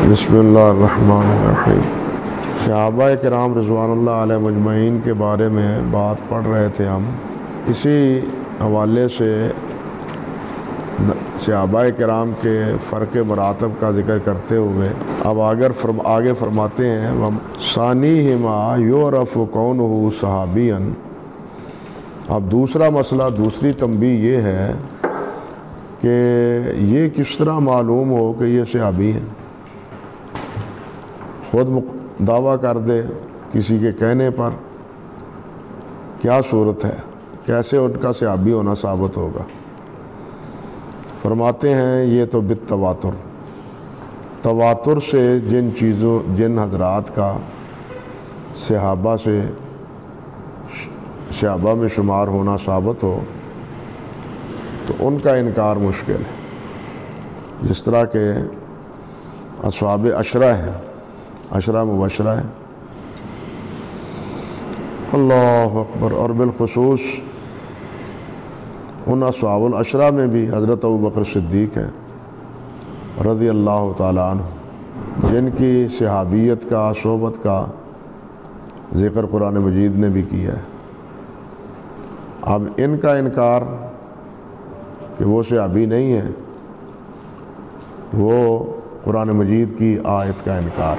بسم اللہ الرحمن الرحیم۔ صحابہ کرام رضوان اللہ علیہ مجمعین کے بارے میں بات پڑھ رہے تھے ہم، اسی حوالے سے صحابہ کرام کے فرق مراتب کا ذکر کرتے ہوئے اب آگے فرماتے ہیں ثانیہما یعرف کونہ صحابیاً۔ اب دوسرا مسئلہ، دوسری تنبیہ یہ ہے کہ یہ کس طرح معلوم ہو کہ یہ صحابی ہیں۔ خود دعویٰ کر دے کسی کے کہنے پر، کیا صورت ہے، کیسے ان کا صحابی ہونا ثابت ہوگا؟ فرماتے ہیں یہ تو بالتواتر، تواتر سے جن حضرات کا صحابہ میں شمار ہونا ثابت ہو تو ان کا انکار مشکل ہے۔ جس طرح کہ اصحاب عشرہ ہیں، عشرہ مبشرہ ہیں، اللہ اکبر، اور بالخصوص ان اصحاب العشرہ میں بھی حضرت ابوبکر صدیق ہیں رضی اللہ تعالیٰ عنہ، جن کی صحابیت کا، صحبت کا ذکر قرآن مجید نے بھی کیا ہے۔ اب ان کا انکار کہ وہ صحابی نہیں ہیں، وہ قرآن مجید کی آیت کا انکار۔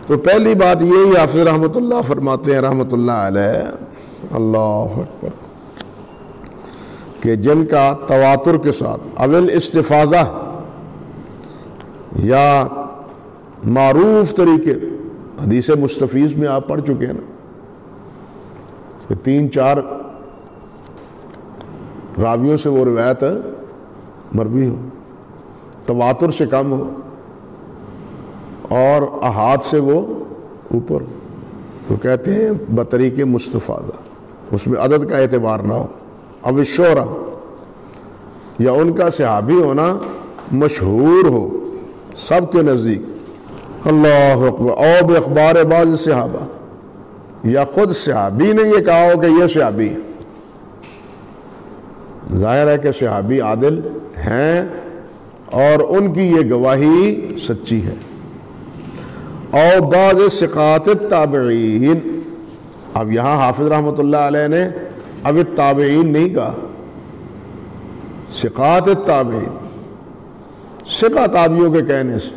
تو پہلی بات یہی حافظ رحمۃ اللہ فرماتے ہیں رحمۃ اللہ علیہ، اللہ اکبر، کہ جن کا تواتر کے ساتھ اول استفاضہ یا معروف طریقے، حدیث مستفیض میں آپ پڑھ چکے ہیں نا کہ 3-4 راویوں سے وہ روایت مروی ہو، تواتر سے کم ہو اور احاد سے وہ اوپر، تو کہتے ہیں بطریق مستفاضہ، اس میں عدد کا اعتبار نہ ہو۔ اب الشہرہ، یا ان کا صحابی ہونا مشہور ہو سب کے نزدیک، اللہ اکبر، اور باخبار بعض صحابہ، یا خود صحابی نے یہ کہا ہو کہ یہ صحابی ہے۔ ظاہر ہے کہ صحابی عادل ہیں اور ان کی یہ گواہی سچی ہے۔ اور بعض ثقات التابعین، اب یہاں حافظ رحمۃ اللہ علیہ نے اب التابعین نہیں کہا، ثقات التابعین، ثقہ تابعیوں کے کہنے سے،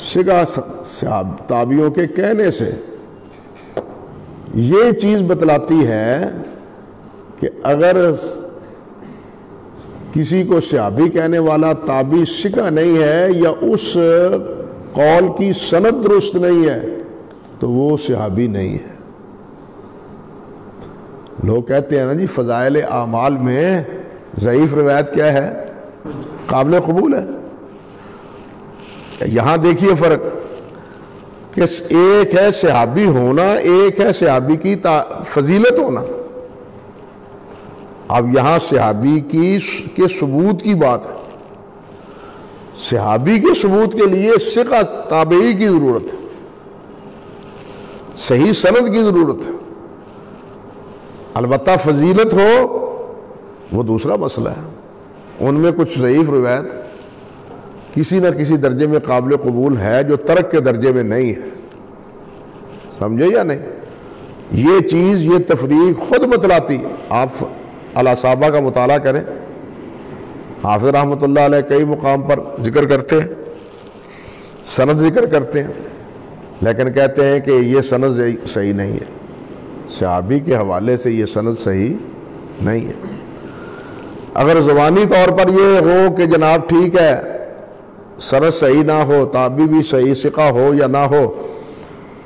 ثقہ تابعیوں کے کہنے سے یہ چیز بتلاتی ہے کہ اگر کسی کو صحابی کہنے والا تابعی ثقہ نہیں ہے یا اس قول کی سند درست نہیں ہے تو وہ صحابی نہیں ہے۔ لوگ کہتے ہیں نا جی فضائل اعمال میں ضعیف روایت کیا ہے، قابل قبول ہے۔ یہاں دیکھیے فرق کہ ایک ہے صحابی ہونا، ایک ہے صحابی کی فضیلت ہونا۔ اب یہاں صحابی کے ثبوت کی بات ہے، صحابی کے ثبوت کے لیے ثقہ تابعی کی ضرورت ہے، صحیح سند کی ضرورت ہے۔ البتہ فضیلت ہو وہ دوسرا مسئلہ ہے، ان میں کچھ ضعیف روایت کسی نہ کسی درجے میں قابل قبول ہے جو ترک کے درجے میں نہیں ہے، سمجھے یا نہیں؟ یہ چیز، یہ تفریق خود بتلاتی، آپ الاصابہ کا مطالعہ کریں، حافظ رحمۃ اللہ علیہ کئی مقام پر ذکر کرتے ہیں، سند ذکر کرتے ہیں، لیکن کہتے ہیں کہ یہ سند صحیح نہیں ہے، صحابی کے حوالے سے یہ سند صحیح نہیں ہے۔ اگر زبانی طور پر یہ ہو کہ جناب ٹھیک ہے سند صحیح نہ ہو، تابعی بھی صحیح ثقہ ہو یا نہ ہو،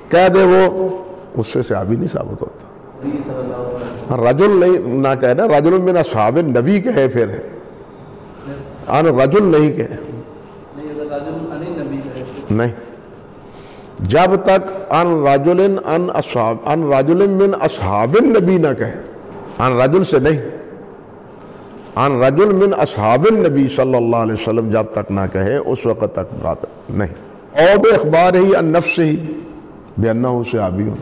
کہہ دے وہ، اس سے صحابی نہیں ثابت ہوتا۔ رجل نہیں نہ کہے نا، رجل من اصحاب النبی کہے، پھر ان رجل نہیں کہے، نہیں، جب تک ان رجل من اصحاب النبی نہ کہے، ان رجل سے نہیں، ان رجل من اصحاب النبی صلی اللہ علیہ وسلم جب تک نہ کہے اس وقت تک بات نہیں۔ اور باخبار ہی ان نفس ہی بانہ صحابی ہوں،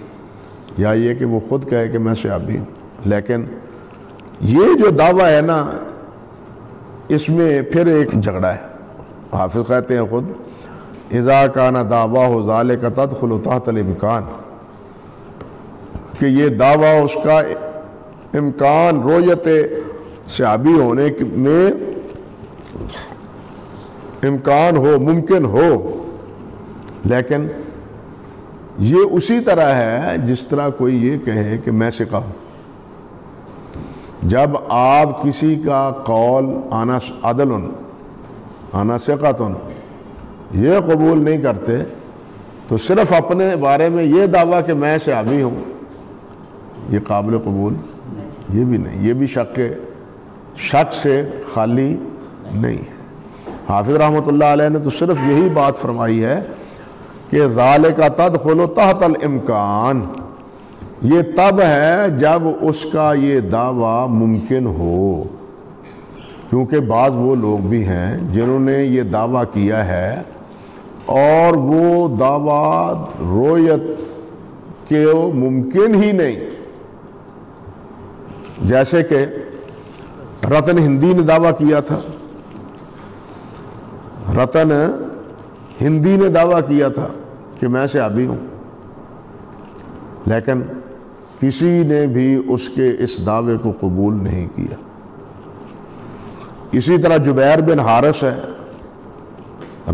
یا یہ کہ وہ خود کہے کہ میں صحابی ہوں، لیکن یہ جو دعویٰ ہے نا اس میں پھر ایک جھگڑا ہے۔ حافظ کہتے ہیں خود اذا کان دعواہ ذالک تدخل تحت الامکان، کہ یہ دعویٰ اس کا امکان رویت صحابی ہونے میں امکان ہو، ممکن ہو، لیکن یہ اسی طرح ہے جس طرح کوئی یہ کہے کہ میں ثقہ ہوں۔ جب آپ کسی کا قول انا عدل انا ثقۃ یہ قبول نہیں کرتے تو صرف اپنے بارے میں یہ دعویٰ کہ میں صحابی ہوں، یہ قابل قبول یہ بھی نہیں، یہ بھی شک سے خالی نہیں ہے۔ حافظ رحمۃ اللہ علیہ نے تو صرف یہی بات فرمائی ہے کہ ذالک تدخل تحت الامکان، یہ تب ہے جب اس کا یہ دعویٰ ممکن ہو، کیونکہ بعض وہ لوگ بھی ہیں جنہوں نے یہ دعویٰ کیا ہے اور وہ دعویٰ رویت کے ممکن ہی نہیں، جیسے کہ رتن ہندی نے دعویٰ کیا تھا، رتن ہندی نے دعویٰ کیا تھا کہ میں صحابی ہوں، لیکن کسی نے بھی اس کے اس دعوے کو قبول نہیں کیا۔ اسی طرح جبیر بن حارث ہے،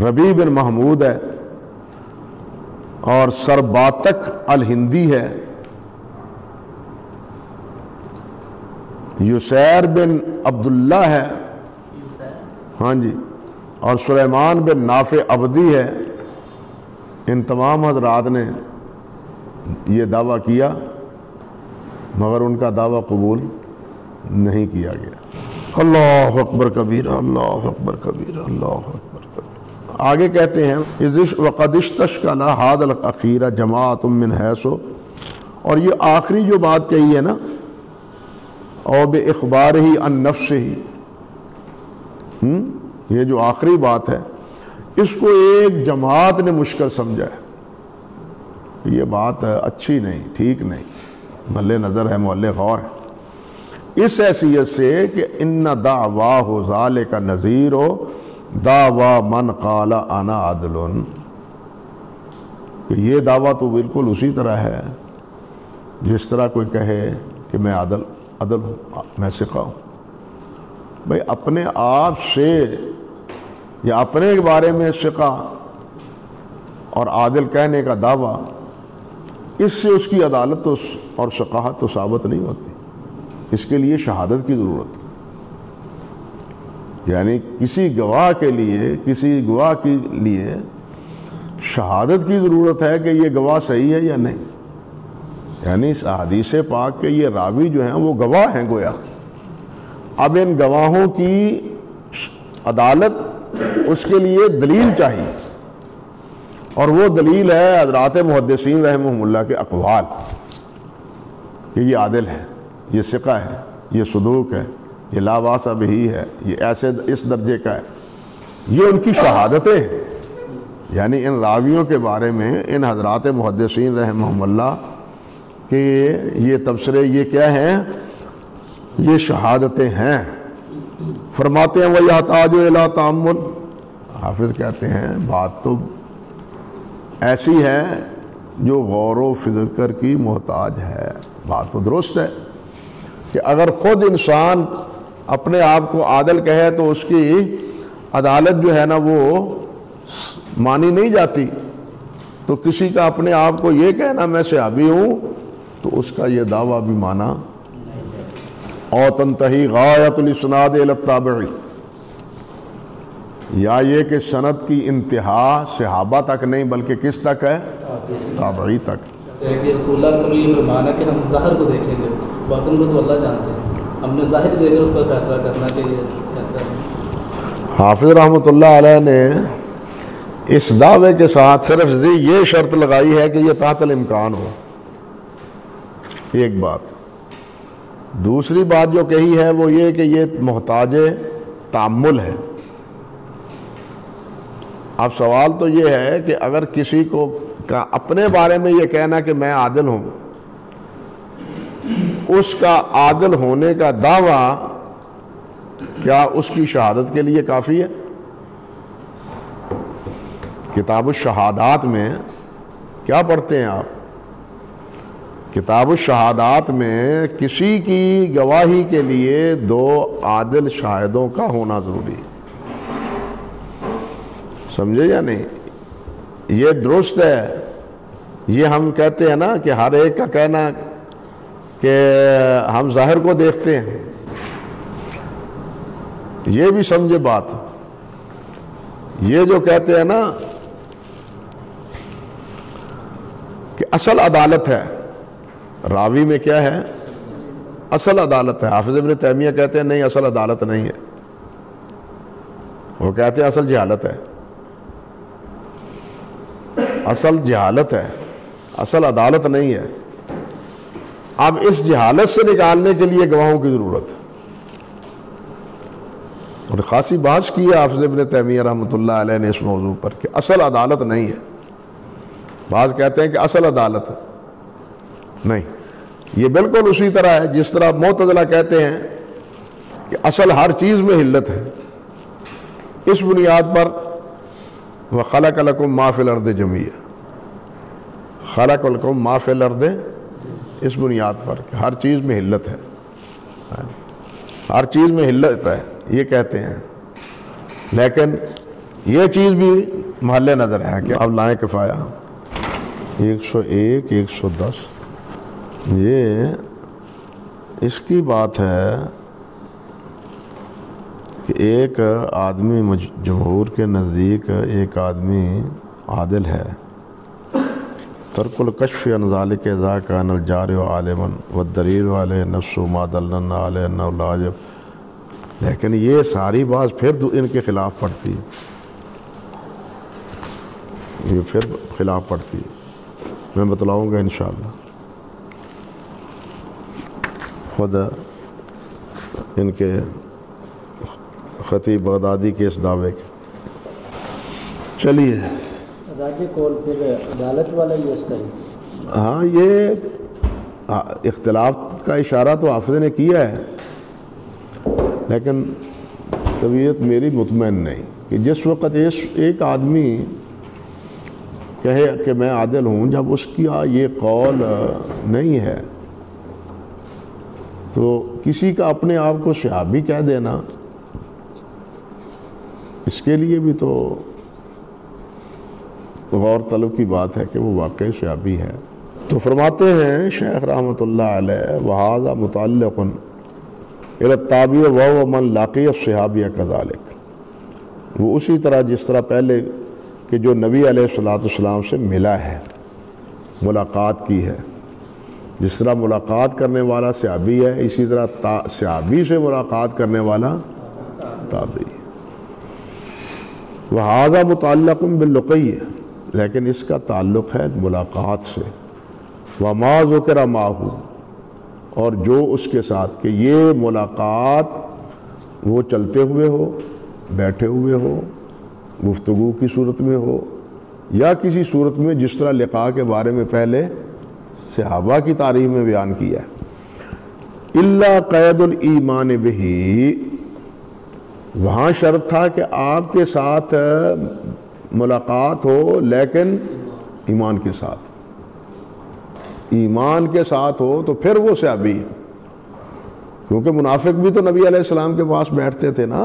ربیع بن محمود ہے، اور سرباتک الہندی ہے، یسیر بن عبداللہ ہے، ہاں جی، اور سلیمان بن نافع عبدی ہے۔ ان تمام حضرات نے یہ دعویٰ کیا مگر ان کا دعویٰ قبول نہیں کیا گیا۔ اللہ اکبر کبیرہ، اللہ اکبر کبیرہ، اللہ اکبر کبیرہ۔ آگے کہتے ہیں وَقَدْ اسْتَشْكَلَ هَذَا الْأَخِيرَ جَمَاعَةٌ مِّنْ حَيْثُ، اور یہ آخری جو بات کہی ہے نا، اور بِإِخْبَارِهِ عَنْ نَفْسِهِ، یہ جو آخری بات ہے اس کو ایک جماعت نے مشکل سمجھا ہے، یہ بات اچھی نہیں، ٹھیک نہیں، محل نظر ہے، محل غور ہے، اس حیثیت سے کہ ان دعواہ ذالک نظیر دعوی من قال انا عدل، کہ یہ دعویٰ تو بالکل اسی طرح ہے جس طرح کوئی کہے کہ میں عدل ہوں، میں ثقہ ہوں۔ بھئی اپنے آپ سے یا اپنے بارے میں ثقہ اور عادل کہنے کا دعویٰ، اس سے اس کی عدالت اور ثقاہت تو ثابت نہیں ہوتی، اس کے لیے شہادت کی ضرورت ہے، یعنی کسی گواہ کے لیے شہادت کی ضرورت ہے کہ یہ گواہ صحیح ہے یا نہیں، یعنی اس احادیث پاک کے یہ راوی جو ہیں وہ گواہ ہیں گویا۔ اب ان گواہوں کی عدالت، اس کے لیے دلیل چاہیے، اور وہ دلیل ہے حضرات محدثین رحمہم اللہ کے اقوال، کہ یہ عادل ہے، یہ ثقہ ہے، یہ صدوق ہے، یہ لا باس بہ ہے، یہ ایسے اس درجے کا ہے، یہ ان کی شہادتیں ہیں۔ یعنی ان راویوں کے بارے میں ان حضرات محدثین رحمہم اللہ کہ یہ تبصرے، یہ کیا ہیں؟ یہ شہادتیں ہیں۔ فرماتے ہیں وَيَحْتَاجُ إِلَىٰ تَأَمُّلٍ، حافظ کہتے ہیں بات تو ایسی ہے جو غور و فکر کی محتاج ہے۔ بات تو درست ہے کہ اگر خود انسان اپنے آپ کو عادل کہے تو اس کی عدالت جو ہے نا وہ مانی نہیں جاتی، تو کسی کا اپنے آپ کو یہ کہنا میں صحابی ہوں تو اس کا یہ دعویٰ بھی مانا۔ او تنتہی غایت الاسناد الی التابعی، یا یہ کہ سند کی انتہا صحابہ تک نہیں بلکہ کس تک ہے؟ تابعی تک۔ رسول اللہ نے یہ فرمانا کہ ہم ظاہر کو دیکھیں گے، باطن کو تو اللہ جانتے ہیں، ہم نے ظاہر دیکھ کر اس پر فیصلہ کرنا کہ یہ کیسا ہے۔ حافظ رحمۃ اللہ علیہ نے اس دعوے کے ساتھ صرف یہ شرط لگائی ہے کہ یہ تحت الامکان ہو، ایک بات۔ دوسری بات جو کہی ہے وہ یہ کہ یہ محتاج تأمل ہے۔ اب سوال تو یہ ہے کہ اگر کسی کو اپنے بارے میں یہ کہنا کہ میں عادل ہوں، اس کا عادل ہونے کا دعویٰ کیا اس کی شہادت کے لیے کافی ہے؟ کتاب الشہادات میں کیا پڑھتے ہیں آپ؟ کتاب الشہادات میں کسی کی گواہی کے لیے 2 عادل شاہدوں کا ہونا ضروری ہے. سمجھے یا نہیں؟ یہ درست ہے. یہ ہم کہتے ہیں نا کہ ہر ایک کا کہنا کہ ہم ظاہر کو دیکھتے ہیں، یہ بھی سمجھے بات. یہ جو کہتے ہیں نا کہ اصل عدالت ہے، راوی میں کیا ہے؟ اصل عدالت ہے. حافظ ابن تیمیہ کہتے ہیں نہیں، اصل عدالت نہیں ہے. وہ کہتے ہیں اصل جہالت ہے. اصل جہالت ہے، اصل عدالت نہیں ہے. اب اس جہالت سے نکالنے کے لیے گواہوں کی ضرورت ہے. اور خاصی بحث کی ہے حافظ ابن تیمیہ رحمۃ اللہ علیہ نے اس موضوع پر کہ اصل عدالت نہیں ہے. بعض کہتے ہیں کہ اصل عدالت ہے. نہیں، یہ بالکل اسی طرح ہے جس طرح معتزلہ کہتے ہیں کہ اصل ہر چیز میں علت ہے. اس بنیاد پر وَخَلَقَ لَكُم مَّا فِي الْأَرْضِ جَمِيعًا، خلق لکم ما فی الارض، اس بنیاد پر کہ ہر چیز میں علت ہے، ہر چیز میں علت ہے یہ کہتے ہیں. لیکن یہ چیز بھی محل نظر ہے کہ اب لائیں کفایہ 101 110 یہ اس کی بات ہے کہ ایک آدمی جمہور کے نزدیک ایک آدمی عادل ہے. ترک الکشف عن ذلک اذا کان الجارح عالما والدلیل علیہ نفس ما دلنا علیہ انہ لا یجب. لیکن یہ ساری بات پھر ان کے خلاف پڑتی ہے، یہ پھر خلاف پڑتی ہے. میں بتلاؤں گا انشاءاللہ. خود ان کے خطیب بغدادی کے اس دعوے کے. چلیے راجی کول پھر عدالت والا ہی ہوتا ہے. ہاں، یہ اختلاف کا اشارہ تو حافظ نے کیا ہے، لیکن طبیعت میری مطمئن نہیں کہ جس وقت ایک آدمی کہے کہ میں عادل ہوں، جب اس کی یہ قول نہیں ہے تو کسی کا اپنے آپ کو صحابی کہہ دینا، اس کے لیے بھی تو غور طلب کی بات ہے کہ وہ واقعی صحابی ہے. تو فرماتے ہیں شیخ رحمۃ اللہ علیہ وَهَذَا مُتَعَلِّقٌ إِلَى التَّابِعِ وَهُوَ مَنْ لَقِيَ الصِّحَابِيَّ كَذَلِكَ. وہ اسی طرح جس طرح پہلے کہ جو نبی علیہ السلام سے ملا ہے، ملاقات کی ہے، جس طرح ملاقات کرنے والا صحابی ہے، اسی طرح صحابی سے ملاقات کرنے والا تابعی. وَهَذَا مُتَعَلِّقٌ بِاللُّقِيِّ، لیکن اس کا تعلق ہے ملاقات سے. وَمَا ذُكِرَ مَعَهُ، اور جو اس کے ساتھ کہ یہ ملاقات وہ چلتے ہوئے ہو، بیٹھے ہوئے ہو، گفتگو کی صورت میں ہو، یا کسی صورت میں جس طرح لقاء کے بارے میں پہلے صحابہ کی تاریخ میں بیان کیا ہے. إِلَّا قَيْدُ الْإِيمَانِ بِهِ، وہاں شرط تھا کہ آپ کے ساتھ ملاقات ہو لیکن ایمان کے ساتھ، ایمان کے ساتھ ہو تو پھر وہ صحابی. کیونکہ منافق بھی تو نبی علیہ السلام کے پاس بیٹھتے تھے نا،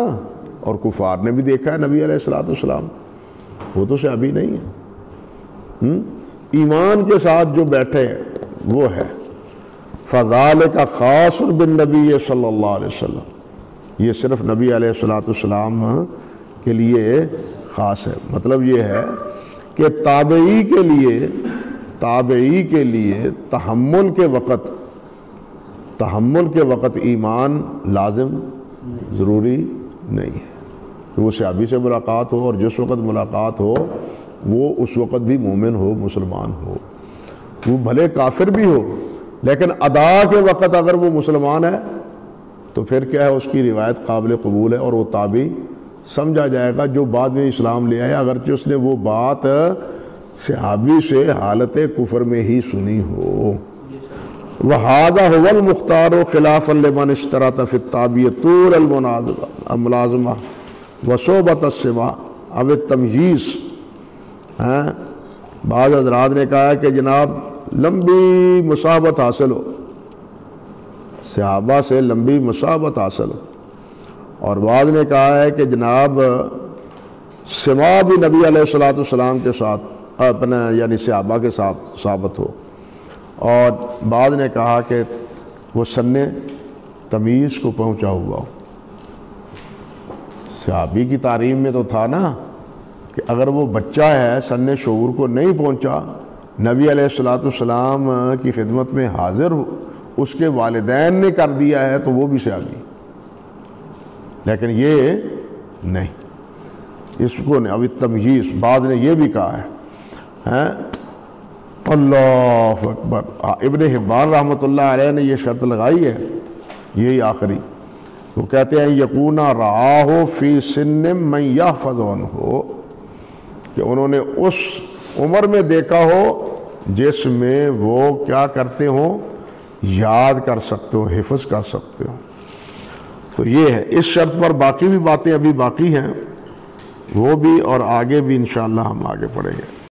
اور کفار نے بھی دیکھا ہے نبی علیہ السلام، وہ تو صحابی نہیں ہے. ایمان کے ساتھ جو بیٹھے وہ ہے. فَذَلِكَ خَاصٌ بِالنَّبِيِّ صلی اللہ علیہ وسلم، یہ صرف نبی علیہ السلام کے لیے خاص ہے. مطلب یہ ہے کہ تابعی کے لیے تحمل کے وقت ایمان لازم ضروری نہیں ہے. وہ صحابی سے ملاقات ہو، اور جس وقت ملاقات ہو وہ اس وقت بھی مومن ہو، مسلمان ہو، وہ بھلے کافر بھی ہو، لیکن ادا کے وقت اگر وہ مسلمان ہے تو پھر کیا ہے، اس کی روایت قابل قبول ہے اور وہ تابعی سمجھا جائے گا جو بعد میں اسلام لے آیا، اگرچہ اس نے وہ بات صحابی سے حالت کفر میں ہی سنی ہو. وَهَذَا هُوَ الْمُخْتَارُ خِلَافًا لِمَنِ اشْتَرَطَ فِي التَّابِعِ طُولَ الْمُلَازَمَةِ وَصُحْبَةَ السِّمَاعِ أَوِ التَّمْيِيزِ. ہیں بعض حضرات نے کہا ہے کہ جناب لمبی مصاحبت حاصل ہو، صحابہ سے لمبی مصاحبت حاصل ہو، اور بعض نے کہا ہے کہ جناب سما بھی نبی علیہ الصلوۃ والسلام کے ساتھ اپنے یعنی صحابہ کے ساتھ ثابت ہو، اور بعض نے کہا کہ وہ سن تمیز کو پہنچا ہوا ہو۔ صحابی کی تعلیم میں تو تھا نا کہ اگر وہ بچہ ہے سن شعور کو نہیں پہنچا، نبی علیہ الصلوۃ والسلام کی خدمت میں حاضر ہو، اس کے والدین نے کر دیا ہے تو وہ بھی صحابی، لیکن یہ نہیں، اس کو نہیں۔ اب تمیز بعض نے یہ بھی کہا ہے اللہ اکبر۔ ابن حبان رحمۃ اللہ علیہ نے یہ شرط لگائی ہے، یہی آخری، وہ کہتے ہیں یکون رآہ فی سن من یحفظ عنہ، کہ انہوں نے اس عمر میں دیکھا ہو جس میں وہ کیا کرتے ہوں، یاد کر سکتے ہو، حفظ کر سکتے ہو۔ تو یہ ہے، اس شرط پر باقی بھی باتیں ابھی باقی ہیں، وہ بھی اور آگے بھی انشاءاللہ ہم آگے پڑھیں گے۔